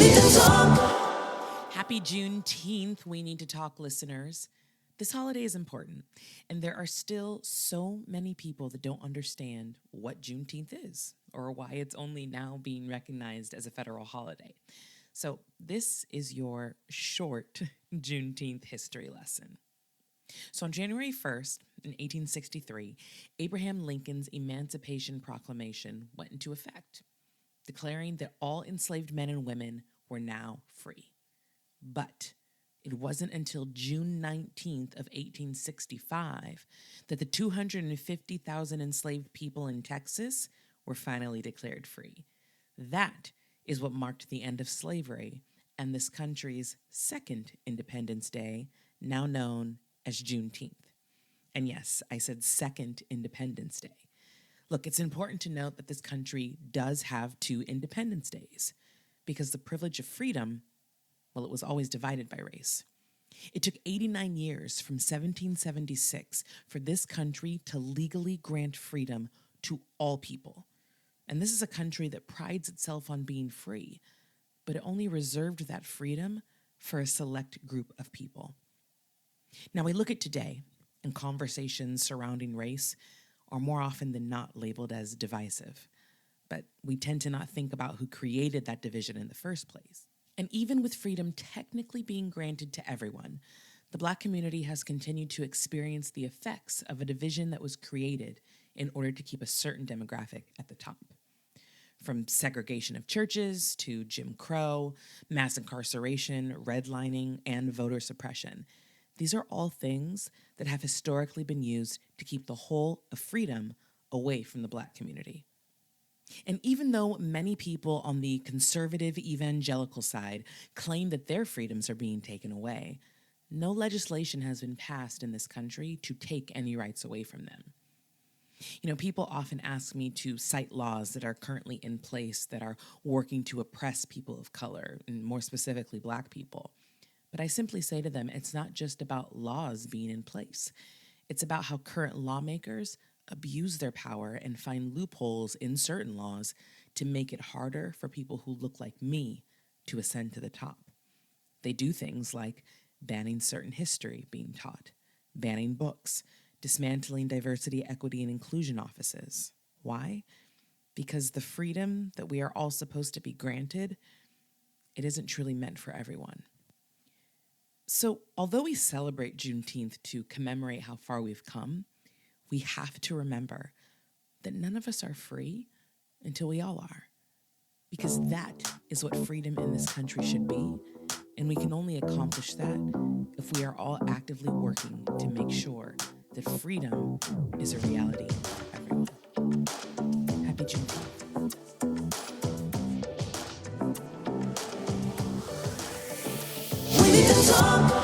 need to talk. Happy Juneteenth, We Need to Talk listeners. This holiday is important, and there are still so many people that don't understand what Juneteenth is or why it's only now being recognized as a federal holiday. So this is your short Juneteenth history lesson. So on January 1st, in 1863, Abraham Lincoln's Emancipation Proclamation went into effect, declaring that all enslaved men and women were now free. But it wasn't until June 19th of 1865 that the 250,000 enslaved people in Texas were finally declared free. That is what marked the end of slavery and this country's second Independence Day, now known as Juneteenth. And yes, I said second Independence Day. Look, it's important to note that this country does have two Independence Days because the privilege of freedom, well, it was always divided by race. It took 89 years from 1776 for this country to legally grant freedom to all people. And this is a country that prides itself on being free, but it only reserved that freedom for a select group of people. Now we look at today, and conversations surrounding race are more often than not labeled as divisive, but we tend to not think about who created that division in the first place. And even with freedom technically being granted to everyone, the Black community has continued to experience the effects of a division that was created in order to keep a certain demographic at the top. From segregation of churches to Jim Crow, mass incarceration, redlining, and voter suppression. These are all things that have historically been used to keep the whole of freedom away from the Black community. And even though many people on the conservative evangelical side claim that their freedoms are being taken away, no legislation has been passed in this country to take any rights away from them. You know, people often ask me to cite laws that are currently in place that are working to oppress people of color, and more specifically Black people. But I simply say to them, it's not just about laws being in place. It's about how current lawmakers abuse their power and find loopholes in certain laws to make it harder for people who look like me to ascend to the top. They do things like banning certain history being taught, banning books, dismantling diversity, equity, and inclusion offices. Why? Because the freedom that we are all supposed to be granted, it isn't truly meant for everyone. So although we celebrate Juneteenth to commemorate how far we've come, we have to remember that none of us are free until we all are. Because that is what freedom in this country should be. And we can only accomplish that if we are all actively working to make sure that freedom is a reality for everyone. Happy Juneteenth. We need to talk.